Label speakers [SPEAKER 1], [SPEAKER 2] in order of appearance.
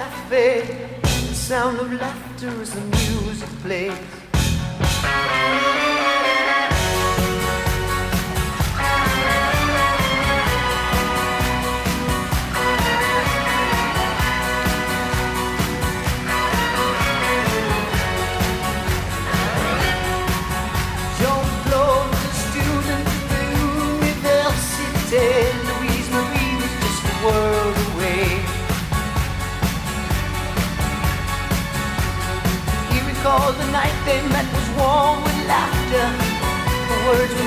[SPEAKER 1] cafe. The sound of laughter as the music plays. Louise Marie was just a world away. He recalled the night they met was warm with laughter. The words were